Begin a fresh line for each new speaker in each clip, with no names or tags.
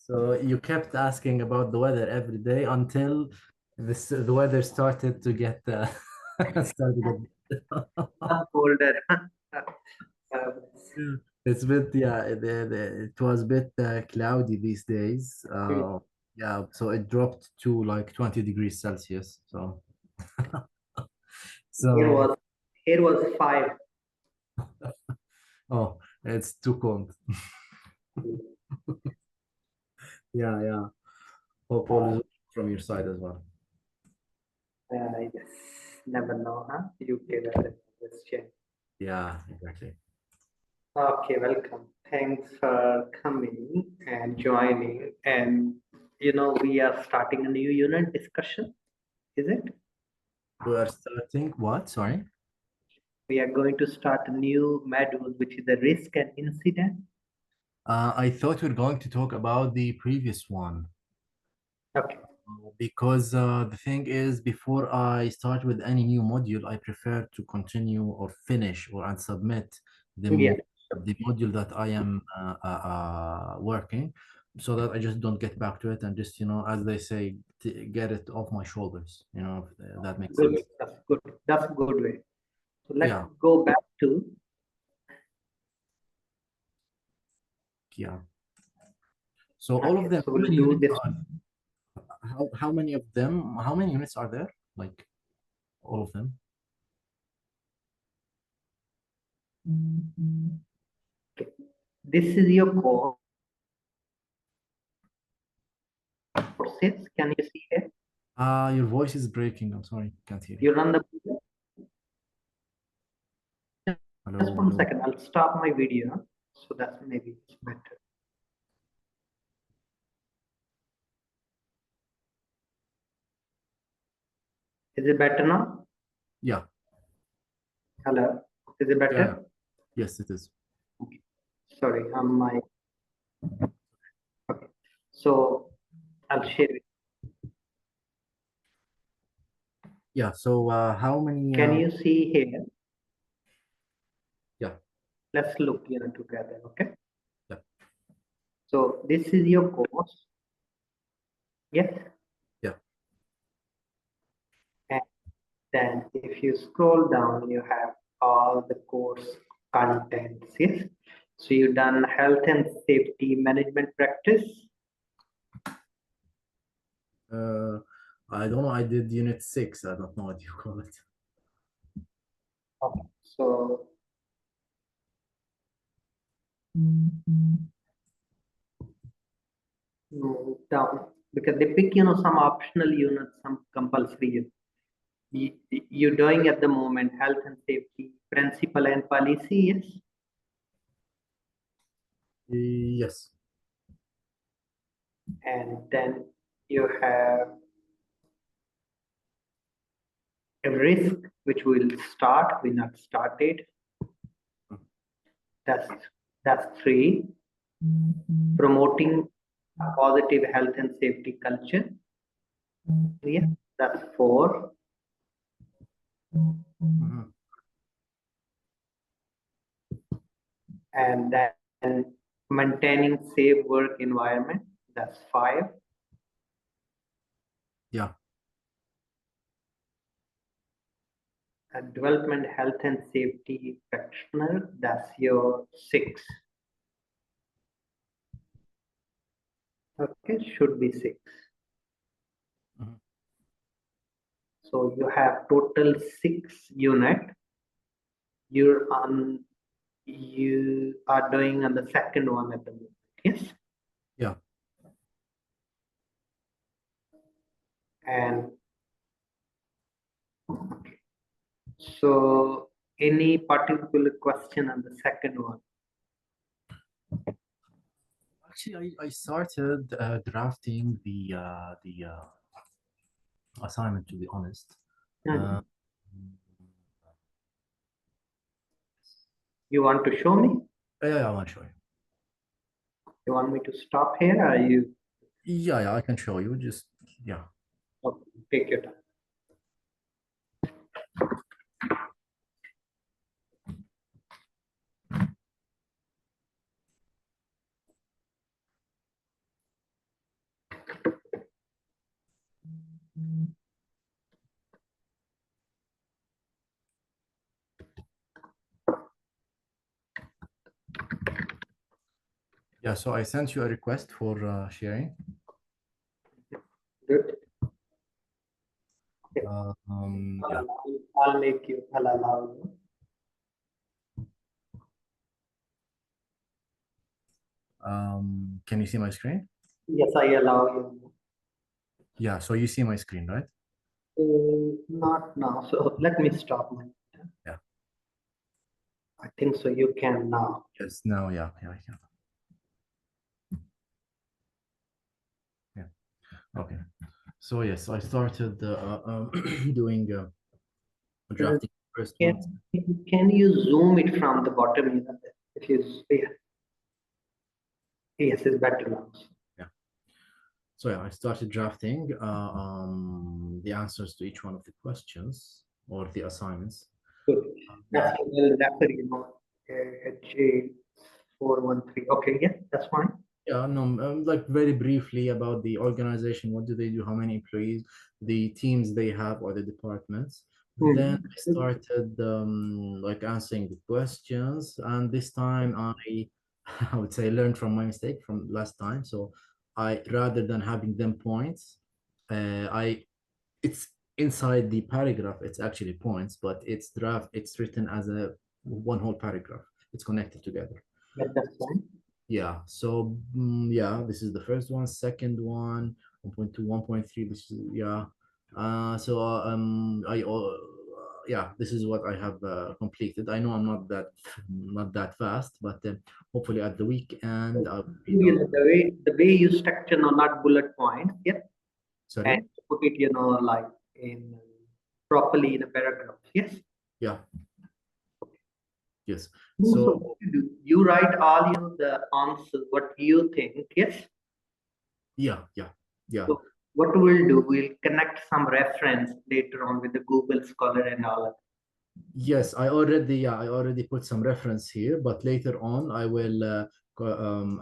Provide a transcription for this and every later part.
So you kept asking about the weather every day until the weather started to get started to get
Colder.
Yeah. It's a bit, yeah, it was a bit cloudy these days. Yeah, so it dropped to like 20 degrees Celsius. So
Here
so
was here was 5.
oh, it's too cold. Yeah, yeah. Hope all is well from your side as well.
Yes, never know, huh? UK weather question.
Yeah, exactly.
Okay, welcome. Thanks for coming and joining. And we are starting a new unit discussion, is it?
We are starting what? Sorry.
We are going to start a new module, which is the risk and incident.
I thought we are going to talk about the previous one.
Okay.
Because the thing is, before I start with any new module, I prefer to continue or finish or and submit
Yeah.
the module that I am working, so that I just don't get back to it and just, as they say, get it off my shoulders, if that makes
Good.
sense.
That's good. That's a good way. So let's
Yeah,
go back to
yeah. So all of
okay.
them,
So
how
we'll
many
do
units
this.
are, how many of them, how many units are there? Like all of them?
Okay. This is your courses. Can you see it?
Your voice is breaking. I'm sorry, can't hear you.
You run the just
Hello,
one
hello.
second. I'll stop my video so that maybe it's better. Is it better now?
Yeah,
Hello. Is it
yeah, yeah.
better?
Yes, it is.
Okay. Sorry, my okay. So I'll share it.
Yeah. So how many?
Can you see here?
Yeah,
Let's look here together. Okay.
yeah,
So this is your course. Yes.
yeah.
And then if you scroll down, you have all the course contents. Yes. So you've done health and safety management practice.
I don't know. I did unit 6. I don't know what you call it.
Okay. So move down because they pick some optional units, some compulsory units. You're doing at the moment health and safety principle and policy, yes.
Yes.
And then you have a risk which will not started. That's 3. Promoting a positive health and safety culture, yeah, that's 4.
Mhm.
And then maintaining safe work environment, that's 5.
Yeah.
And development health and safety practitioner, that's your 6. Okay, should be 6.
Mhm.
So you have total 6 unit. You are doing on the second one at the moment. Yes.
Yeah.
And so any particular question on the second one?
Actually, I started drafting the assignment. To be honest. Uh,
You want to show me?
yeah, I want to show you.
You want me to stop here or you
Yeah, yeah, I can show you. Just yeah.
okay, take your time?
Yeah, so I sent you a request for sharing.
Good.
Yeah.
I'll make you, I'll allow you.
Can you see my screen?
Yes, I allow you.
Yeah, so you see my screen, right?
Not now. So let me stop my.
Yeah.
I think so. You can now.
Yes, now, yeah, I can. Yeah. Okay. So yes, I started doing
Uh,
drafting first one.
can you zoom it from the bottom? If you, yeah. Yes, it's better now.
Yeah. So yeah, I started drafting the answers to each one of the questions or the assignments.
Good.
Yeah.
That's well refer, HA 413. Okay, yeah, that's fine.
Yeah, no, like very briefly about the organization. What do they do? How many employees? The teams they have or the departments. Then
Mhm.
I started like answering the questions, and this time I, I would say, learned from my mistake from last time. So I, rather than having them points, it's inside the paragraph. It's actually points, but it's written as a one whole paragraph. It's connected together.
Yeah, that's fine.
Yeah, so yeah, this is the first one. Second one, 1.2, 1.3. This is, yeah. Yeah, this is what I have completed. I know I'm not that fast, but hopefully at the weekend I'll be
You
done.
know, the way you structure, no, not bullet points, yeah, and
Sorry?
put it, like in properly in a paragraph. Yes.
Yeah, yes.
So
So
what you do, you write all the answers, what you think, yes.
yeah.
So what we'll do, we'll connect some reference later on with the Google Scholar and all that.
Yes, I already put some reference here, but later on I will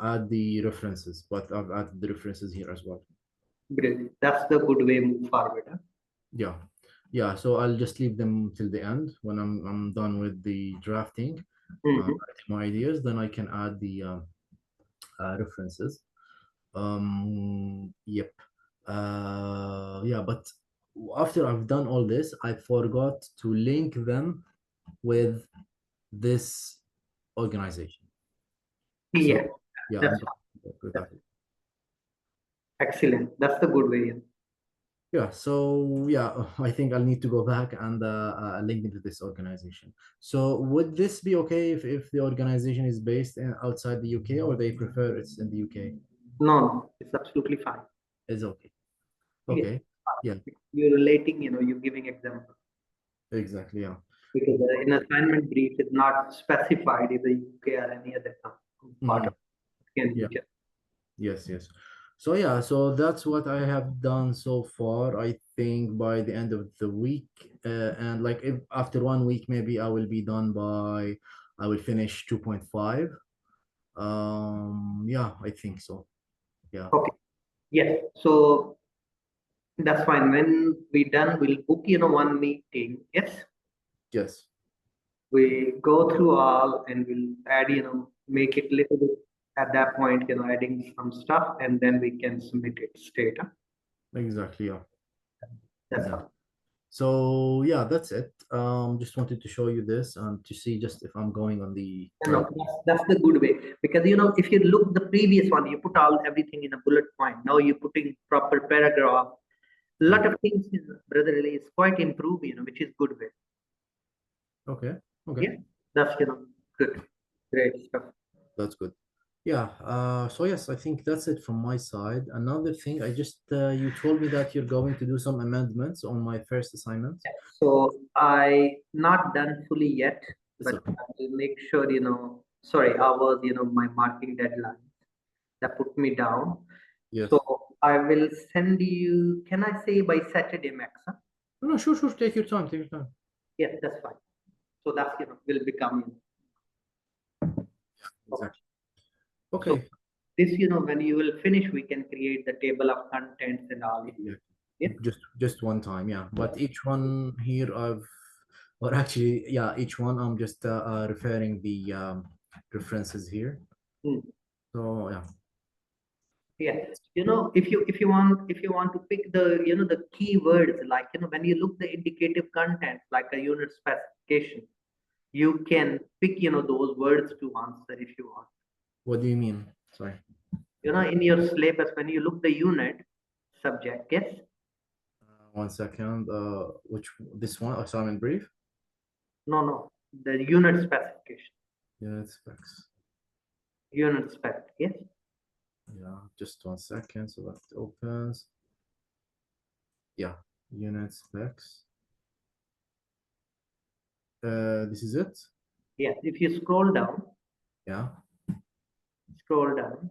add the references, but I've added the references here as well.
Brilliant. That's the good way move forward. Huh?
Yeah, yeah. So I'll just leave them till the end when I'm done with the drafting,
Mhm.
writing my ideas. Then I can add the references. Yep. Yeah, but after I've done all this, I forgot to link them with this organization.
Yeah,
So yeah, I'm
that's
done with
fine.
that.
Excellent. That's the good way.
Yeah, so yeah, I think I'll need to go back and link into this organization. So would this be okay if the organization is based outside the UK or they prefer it's in the UK?
No, no, it's absolutely fine.
It's okay.
Yeah.
Okay. Yeah,
You're relating, you're giving example.
exactly. Yeah.
Because in assignment brief is not specified either UK or any other part
Mhm.
of can
Yeah.
be.
Yes. So yeah, so that's what I have done so far. I think by the end of the week, and like if after 1 week, maybe I will be done by, I will finish 2.5. Yeah, I think so. Yeah.
Okay. Yes. So that's fine. When we done, we'll book, one meeting. Yes.
Yes.
We go through all and we'll add, make it little bit at that point, adding some stuff and then we can submit it straight. Huh?
Exactly. Yeah.
That's
Exactly.
all.
So yeah, that's it. Just wanted to show you this and to see just if I'm going on the
No,
right.
that's the good way because if you look the previous one, you put all everything in a bullet point. Now you're putting proper paragraph. A
Mm.
lot of things is brotherly is quite improved, which is good way.
Okay. Okay.
Yeah, that's good, great stuff.
That's good. Yeah. So yes, I think that's it from my side. Another thing, I just you told me that you're going to do some amendments on my first assignment.
So I not done fully yet,
It's
but
okay.
I will make sure Sorry, I was my marking deadline that put me down. So
Yes.
I will send you. Can I say by Saturday, Max? Huh?
No, sure. Take your time. Take your time.
Yes, that's fine. So that's will become. Okay.
Exactly.
So
Okay.
this when you will finish, we can create the table of contents and all.
Yeah.
Yeah.
Just one time, yeah. But each one here or actually, yeah, each one I'm just referring the references here.
Hmm.
So yeah.
Yeah, if you want to pick the the keywords, like when you look the indicative content like a unit specification, you can pick those words to answer if you want.
What do you mean? Sorry.
In your syllabus, when you look the unit subject, yes.
1 second. Which this one? Assignment brief.
No, the unit specification.
Unit specs.
Unit spec, yes.
Yeah, just 1 second. So that opens. Yeah, unit specs. This is it.
Yes, if you scroll down.
Yeah.
Scroll down.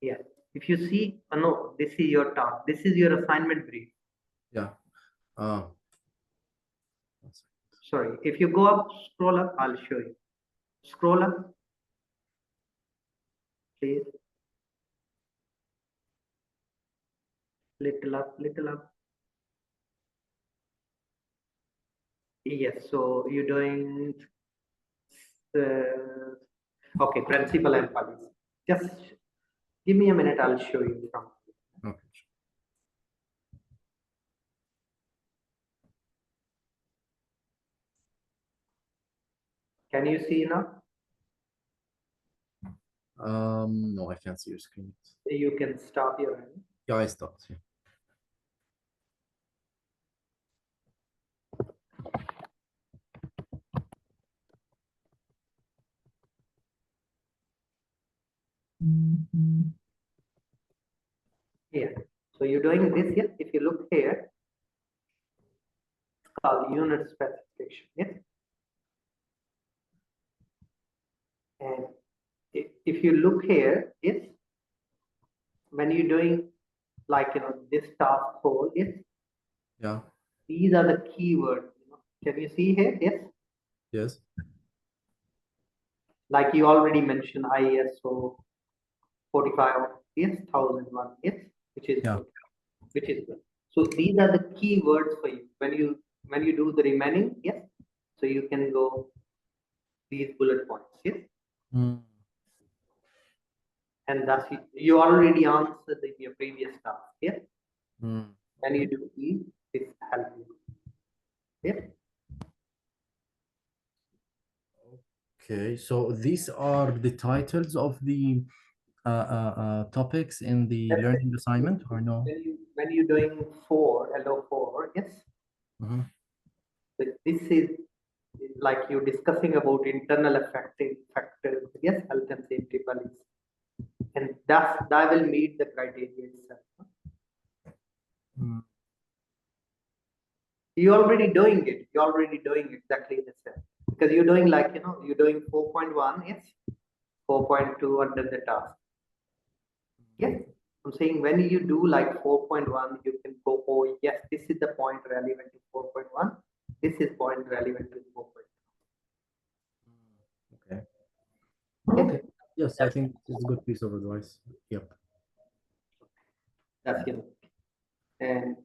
Yeah, if you see, no, this is your task. This is your assignment brief.
Yeah. Uh,
Sorry, if you go up, scroll up, I'll show you. Scroll up, please. Little up, little up. Yes, so you're doing okay, principal and policy. Just give me a minute, I'll show you from.
okay.
Can you see now?
No, I can't see your screen.
You can stop your end.
Yeah, I stopped. Yeah.
Here. So you're doing this here. If you look here, it's called unit specification. Yes. And if you look here, yes, when you're doing like this task whole, yes,
Yeah.
these are the keywords. Can you see here? Yes.
Yes.
Like you already mentioned, ISO 45, yes, 1001, yes, which is
Yeah.
good. Which is good. So these are the keywords for you when you do the remaining, yes. So you can go these bullet points, yes.
Mm.
And that's it. You already answered in your previous task, yes.
Mm.
When you do these, this helps you, yes.
Okay, so these are the titles of the topics in the
That's
learning
it.
assignment, or no?
When you're doing 4, LO4, yes.
Mhm.
This is like you're discussing about internal affecting factors, yes, health and safety policy, and that will meet the criteria itself.
Mm.
You're already doing it. You're already doing exactly the same because you're doing like you're doing 4.1, yes, 4.2 under the task. Yes, I'm saying when you do like 4.1, you can go, oh yes, this is the point relevant to 4.1. This is point relevant to 4.2.
Okay.
Okay.
Okay. Yes, I think it's a good piece of advice. Yep.
That's and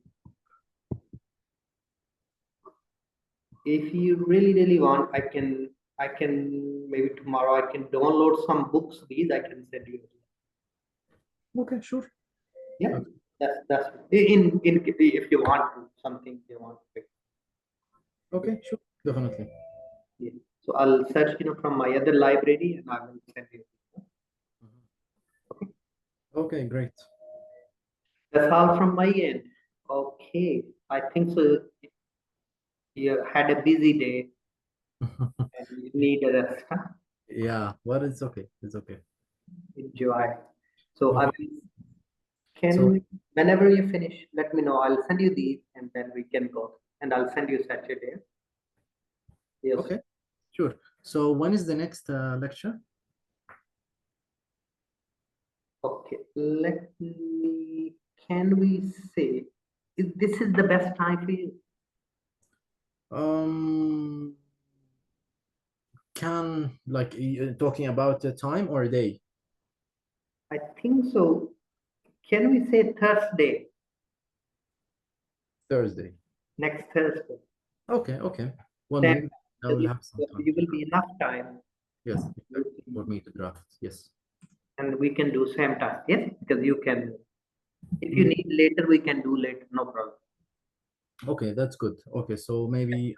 if you really want, I can maybe tomorrow I can download some books. These I can send you.
Okay, sure.
Yeah,
Okay.
that's in if you want to something you want to pick.
Okay, sure. Definitely.
Yeah. So I'll search from my other library and I will send you. Okay.
Okay, great.
That's all from my end. Okay, I think so. You had a busy day and you need a rest. Huh?
Yeah, but it's okay. It's okay.
Enjoy. So I
Okay.
will
So,
whenever you finish, let me know. I'll send you these and then we can go. And I'll send you Saturday. Yes.
okay, sure. So when is the next lecture?
Okay. Let me, can we say, this is the best time for you?
Um, can like talking about the time or a day?
I think so. Can we say Thursday?
Thursday.
Next Thursday.
Okay, okay. Well,
Then
maybe I will have some time.
you will be enough time.
Yes, for me to draft. Yes.
And we can do same task, yes, because you can, if you
Mm.
need later, we can do later, no problem.
Okay, that's good. Okay, so maybe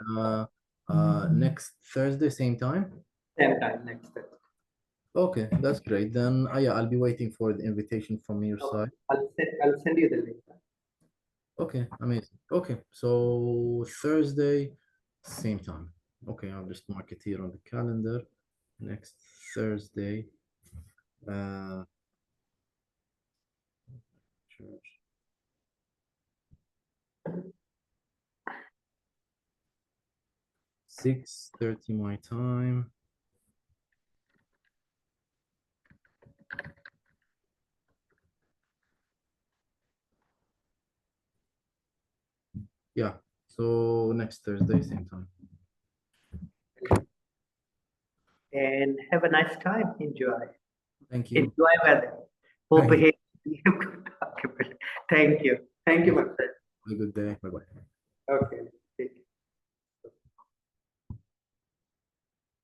next Thursday, same time.
Same time next time.
Okay, that's great. Then yeah, I'll be waiting for the invitation from your
Okay.
side.
I'll send you the link.
Okay, amazing. Okay, so Thursday, same time. Okay, I'll just mark it here on the calendar. Next Thursday. Uh, church. 6:30 my time. Yeah, so next Thursday, same time.
And have a nice time. Enjoy.
Thank you.
Enjoy weather. Hope
Thank you.
you have good document. Thank you. Thank you, my friend.
Have a good day. Bye bye.
Okay.